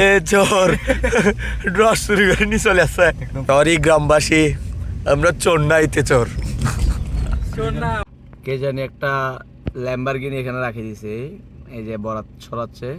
এ চোর রস চুরি করে নিয়ে চলে আসছে। সরি গ্রামবাসী, আমরা চোর না, এতে চোর। কে জানি একটা ল্যাম্বরগিনি এখানে রাখে দিছে, এই যে বরাত ছড়াচ্ছে।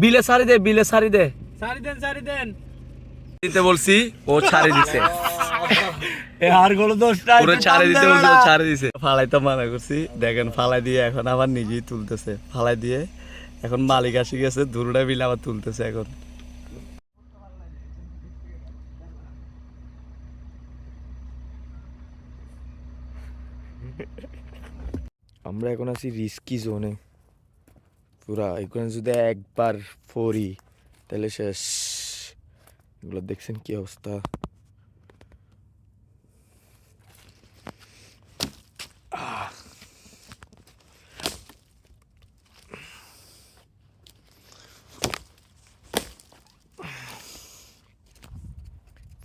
বিলে সারি দে, বিলে সারি দে, সারি দেন দিতে বলছি, ও ছাড়ি দিছে। আর কোনো দোষ নাই, পুরো ছাড়ি দিতে বলছি, ও ছাড়ি দিছে। ফালাই তো মানা করছি, দেখেন ফালাই দিয়ে এখন আবার নিজেই তুলতেছে। ফালাই দিয়ে এখন মালিক আসি গেছে, দুটা বিলে আবার তুলতেছে এখন। আমরা এখন আছি রিস্কি জোনে পুরা। এখানে যদি একবার পড়ি তাহলে শেষ। এগুলো দেখছেন কি অবস্থা।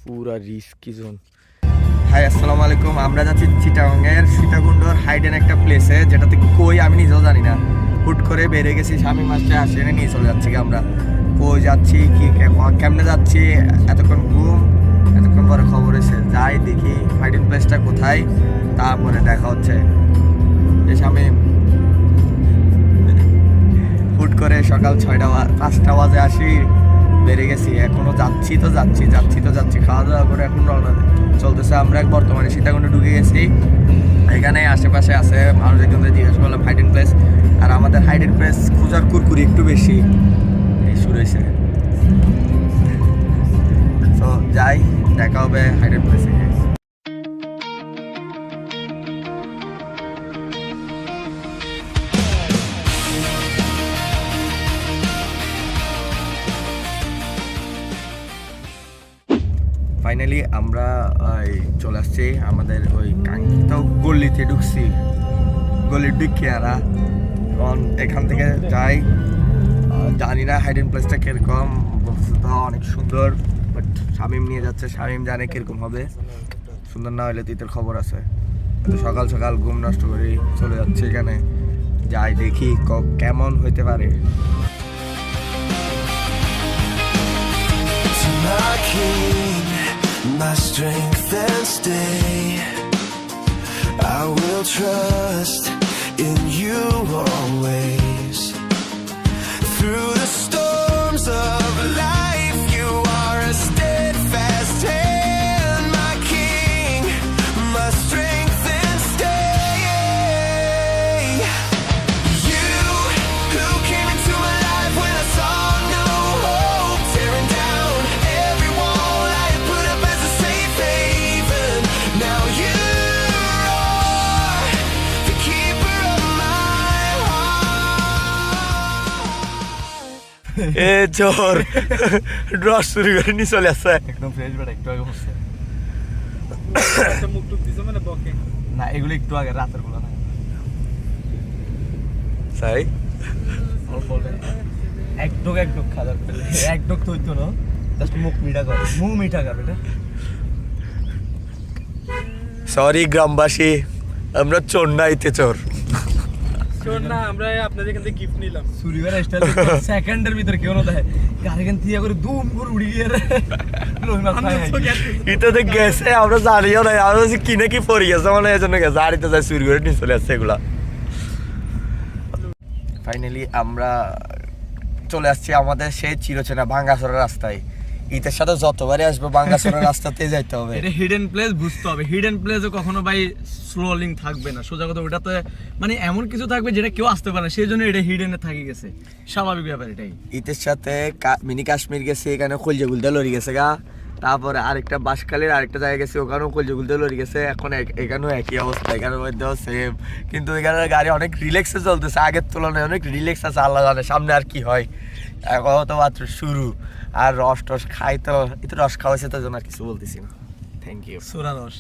পুরা রিস্কি জোন। হাই আসসালামু আলাইকুম, আমরা যাচ্ছি চিটাগংয়ের সীতাকুণ্ডর হাইডেন একটা প্লেসে, যেটাতে কই আমি নিজেও জানি না। হুট করে বেরিয়ে গেছি, স্বামী মাসে আসে এনে নিয়ে চলে যাচ্ছি। আমরা কই যাচ্ছি, কি কেমনে যাচ্ছি, এতক্ষণ ঘুম, এতক্ষণ পরে খবর এসে যাই দেখি হাইডেন প্লেসটা কোথায়, তারপরে দেখা হচ্ছে। এই স্বামী হুট করে সকাল 5টা বাজে আসি, বেরিয়ে গেছি। এখনো যাচ্ছি তো যাচ্ছি, খাওয়া দাওয়া করে এখন রওনা চলতেছে। আমরা বর্তমানে সীতাকুণ্ডে ঢুকে গেছি। এখানে আশেপাশে আছে মানুষ, একজনদের জিজ্ঞাসা করলাম হাইডেন প্লেস। আর আমাদের হাইডেন প্লেস খোঁজার কুরকুরি একটু বেশি এই শুরু হয়েছে। তো যাই, দেখা হবে হাইডেন প্লেসে। ফাইনালি আমরা চলে আসছি আমাদের ওই কাঙ্ক্ষিত গল্লিতে ঢুকছি। গলির ঢুকিয়ারা এখান থেকে যাই। জানি না হাইডেন প্লেসটা কিরকম, বস্তুটা অনেক সুন্দর, বাট শামিম নিয়ে যাচ্ছে, শামিম জানে কিরকম হবে। সুন্দর না হলে তিতের খবর আছে। তো সকাল সকাল ঘুম নষ্ট করে চলে যাচ্ছে এখানে, যাই দেখি কেমন হইতে পারে। My king, my strength and stay, I will trust in you always. Through the storms of life, you are a steadfast hand. My king, my strength and stay. You who came into my life when I saw no hope, tearing down every wall I had put up as a safe haven. Now you are the keeper of my heart. এ চোর রস চুরি করে নিয়ে চলে আসছে। একদম fresh বেটা, একটু আগে বসছে মুখ টুক দিছে মানে বকে না, এগুলো একটু আগে রাতের গুলো না। তাই অল্প অল্প এক ডোক খাবার পেলে এক ডোক তো হইতো না, জাস্ট মুখ মিঠা করে, মুখ মিঠা করে এটা। সরি গ্রামবাসী, আমরা চোর না, এতে চোর। শোন না, আমরা আপনাদের এখান থেকে গিফট নিলাম। সুরিবার স্টাইল সেকেন্ডের ভিতরে কেউ না দেয়, কারেখান থেকে করে দুম করে উড়ি গিয়ে লই মাছ খায়। ইতাতে গেছে, আমরা জানিও না, আমরা কিনে কি পড়ে গেছে, মানে এই জন্য গেছে। আর ইতে যাই চুরি করে নিয়ে চলে আসছে এগুলা। ফাইনালি আমরা চলে আসছি আমাদের সেই চিরচেনা ভাঙ্গাচোরা রাস্তায়। ঈদের সাথে যতবারই আসবো ভাঙ্গাচোরা রাস্তাতে যাইতে হবে। এটা হিডেন প্লেস, বুঝতে হবে। হিডেন প্লেসে কখনো ভাই স্ক্রলিং থাকবে না, সোজা কথা। ওটাতে মানে এমন কিছু থাকবে যেটা কেউ আসতে পারে না, সেই জন্য এটা হিডেনে থাকি গেছে, স্বাভাবিক ব্যাপার এটাই। ঈদের সাথে মিনি কাশ্মীর গেছে, এখানে কলজে গুলতে লড়ি গেছে গা। তারপরে আরেকটা বাঁশখালীর আরেকটা জায়গায় গেছে, ওখানেও কলজে গুলতে লড়ি গেছে। এখন এখানেও একই অবস্থা, এখানের মধ্যেও সেম। কিন্তু এখানে গাড়ি অনেক রিল্যাক্সে চলতেছে, আগের তুলনায় অনেক রিল্যাক্স আছে। আল্লাহ জানে সামনে আর কি হয়, এখন তো মাত্র শুরু। আর রস টস খাই তো, একটু রস খাওয়াইছে, তার জন্য আর কিছু বলতেছি না। Thank you. সোরা রস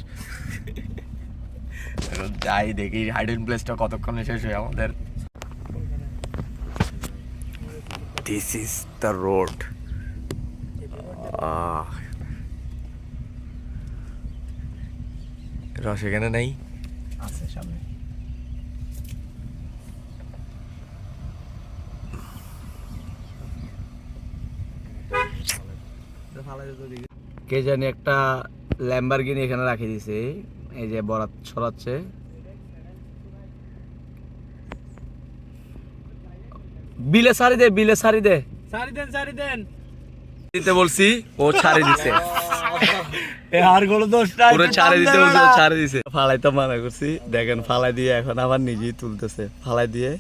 যাই দেখি হাইডেন প্লেসটা কতক্ষণে শেষ হয় আমাদের। This is the road. রস এখানে নেই, আছে সামনে। কে জানি একটা ল্যাম্বরগিনি এখানে রাখি দিছে, এই যে বরাত ছড়াচ্ছে। বিলে সারি দে, বিলে সারি দে। সারি দেন দিতে বলছি, ও ছাড়ে দিছে। আর কোনো দোষ নাই, পুরো ছাড়ে দিতে বলছি, ও ছাড়ে দিছে। ফালাই তো মানা করছি, দেখেন ফালাই দিয়ে এখন আবার নিজেই তুলতেছে। ফালাই দিয়ে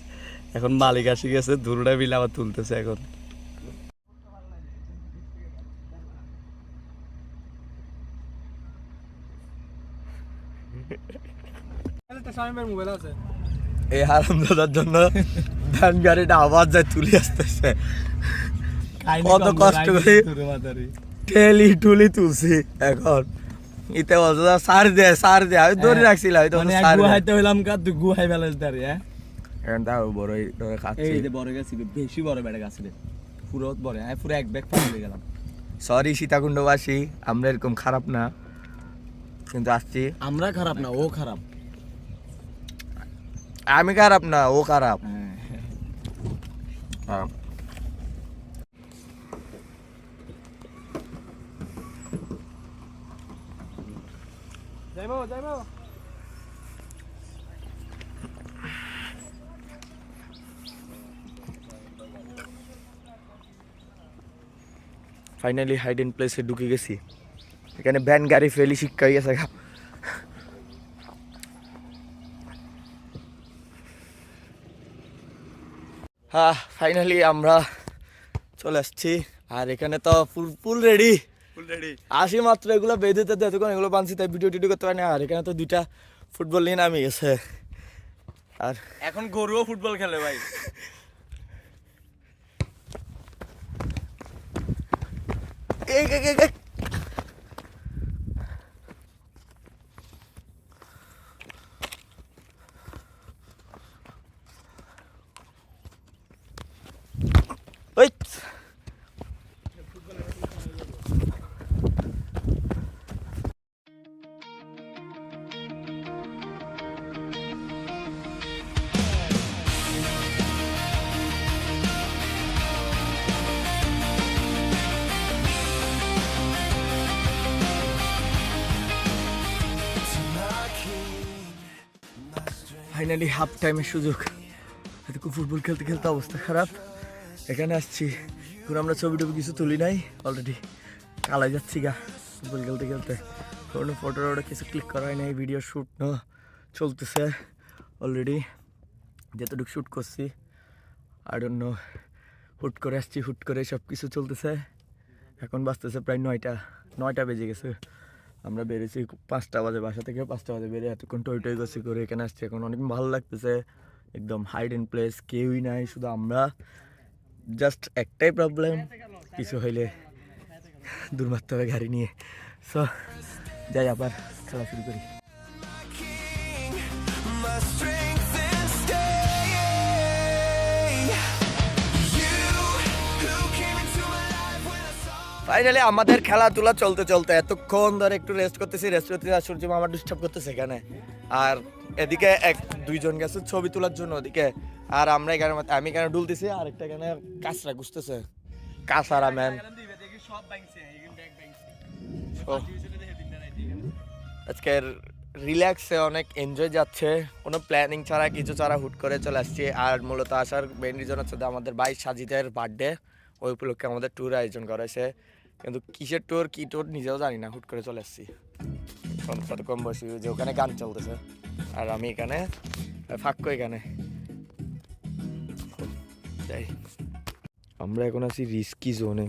এখন মালিক আসি গেছে, দুটা বিলে আবার তুলতেছে এখন। শামিমের মোবাইল আছে। এই হারামজাদার জন্য ভ্যান গাড়িটা আবার যায় তুলে আসতেছে। কত কষ্ট করে ঠেলি টুলি তুলছি এখন। ইতে বলছো সার দে আমি ধরে রাখছিলাম, হয়তো মানে সার গুহাইতে হইলাম কা, তুই গুহাই বেলাস দাঁড়ি। হ্যাঁ, এখন তাও বড় খাচ্ছি। এই যে বড় গাছ, বেশি বড় বেড়ে গাছ রে, পুরো বড়। হ্যাঁ, পুরো এক ব্যাগ পানি গেলাম। সরি সীতাকুণ্ডবাসী, আমরা এরকম খারাপ না, কিন্তু আসছি। আমরা খারাপ না, ও খারাপ। আমি খারাপ না, ও খারাপ। হ্যাঁ, যাইবো ফাইনালি হাইডেন প্লেসে ঢুকে গেছি। এখানে ভ্যান গাড়ি ফেলি শিক্ষা হয়ে গেছে। হ্যাঁ, ফাইনালি আমরা চলে আসছি। আর এখানে তো ফুল রেডি আসি মাত্র এগুলো বেঁধে তো এতক্ষণ এগুলো বানছি, তাই ভিডিও টিডিও করতে পারি না। আর এখানে তো 2টা ফুটবল নিয়ে নামে গেছে। আর এখন গরুও ফুটবল খেলে ভাই। এই ওই ফাইনালি হাফ টাইমের সুযোগ। এতক্ষণ ফুটবল খেলতে খেলতে অবস্থা খারাপ। এখানে আসছি, পুরো আমরা ছবি টবি কিছু তুলি নাই, অলরেডি কালাই যাচ্ছি গা ফুটবল খেলতে খেলতে। কোনো ফটো টটো কিছু ক্লিক করা হয় নাই, ভিডিও শ্যুট না চলতেছে অলরেডি। যতটুকু শ্যুট করছি আই ডোন্ট নো, হুট করে আসছি, হুট করে সব কিছু চলতেছে। এখন বাজতেছে প্রায় 9টা বেজে গেছে। আমরা বেরিয়েছি 5টা বাজে, বাসা থেকে 5টা বাজে বেরিয়ে এতক্ষণ টই করছি করে এখানে আসছি। এখন অনেক ভালো লাগতেছে, একদম হাইডেন প্লেস, কেউই নাই, শুধু আমরা। জাস্ট একটাই প্রবলেম, কিছু হইলে দূর মারতে হবে গাড়ি নিয়ে। সো যাই, আবার খেলা শুরু করি। My strength and stay. You who came into my life when I saw. Finally আমাদের খেলাধুলা চলতে চলতে এতক্ষণ ধরে একটু রেস্ট করতেছি, সূর্য আমার ডিস্টার্ব করতেছে এখানে। আর এদিকে 1-2 জন গেছে ছবি তোলার জন্য ওদিকে। আর আমরা এখানে আমি এখানে ডুলতেছি, আর একটা এখানে কাঁচরা গুছতেছে, কাঁচারা ম্যান। আজকের রিল্যাক্সে অনেক এনজয় যাচ্ছে, কোনো প্ল্যানিং ছাড়া কিছু ছাড়া হুট করে চলে আসছি। আর মূলত আসার মেন রিজন হচ্ছে আমাদের ভাই সাজিদের বার্থডে, ওই উপলক্ষে আমাদের ট্যুর আয়োজন করা হয়েছে। কিন্তু কিসের ট্যুর কী ট্যুর নিজেও জানি না, হুট করে চলে আসছি। কত কম বসি যে ওখানে গান চলতেছে, আর আমি এখানে ফাঁক্কো এখানে যাই। আমরা এখন আছি রিস্কি জোনে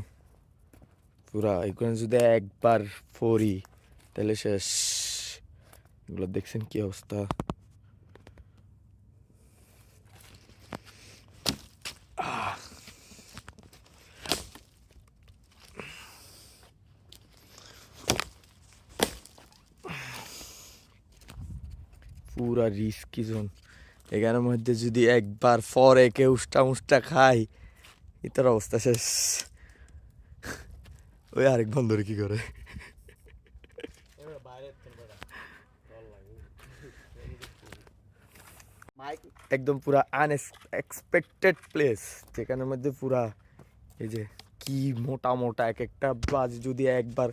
পুরা। এখানে যদি একবার পড়ি তাহলে শেষ। এগুলো দেখছেন কি অবস্থা। পুরা রিস্কি জোন। এখানের মধ্যে যদি একবার পরে কেউ উষ্টা খায়, এটার অবস্থা শেষ। ওই আরেক বন্ধুরে কি করে একদম পুরা আনএক্সপেক্টেড প্লেস, যেখানের মধ্যে পুরা এই যে কি মোটা মোটা এক একটা বাজ, যদি একবার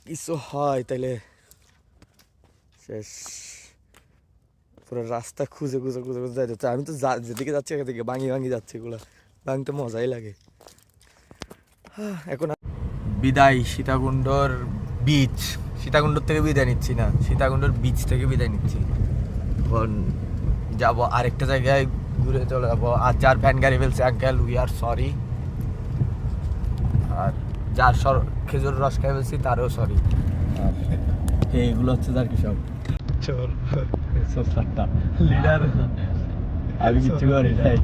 কিছু হয় তাহলে শেষ। পুরো রাস্তা খুঁজে খুঁজে খুঁজে খুঁজে যাচ্ছে। আমি তো যেদিকে যাচ্ছি এদিকে ভাঙি ভাঙি যাচ্ছে, এগুলো ভাঙতে মজাই লাগে। এখন বিদায় সীতাকুণ্ডর বিচ, সীতাকুণ্ডর থেকে বিদায় নিচ্ছি না, সীতাকুণ্ডর বিচ থেকে বিদায় নিচ্ছি। এখন যাবো আরেকটা জায়গায় ঘুরে চলে যাবো। আর যার ভ্যান গাড়ি ফেলছে আঙ্কেল উই আর সরি, আর যার খেজুর রস খাই ফেলছি তারও সরি। আর এইগুলো হচ্ছে যার কি সব চোর সবটা লিডার, আমি কিচ্ছু করি নাই।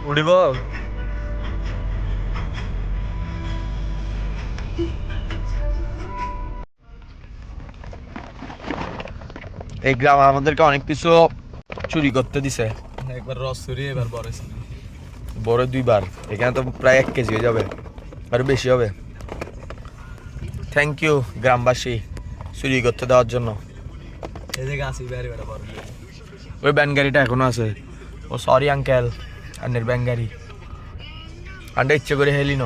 উড়িব এই গ্রাম আমাদেরকে অনেক কিছু চুরি করতে দিছে। একবার রস চুরি, এবার বড় চুরি। বড় 2 বার, এখানে তো প্রায় 1 কেজি হয়ে যাবে, আরো বেশি হবে। থ্যাংক ইউ গ্রামবাসী চুরি করতে দেওয়ার জন্য। এই জায়গা আসি বাইরে বেড়া বড়। ওই ব্যান গাড়িটা এখনো আছে। ও সরি আঙ্কেল, আন্নের ব্যান গাড়ি আন্ডা ইচ্ছে করে হেলি ন।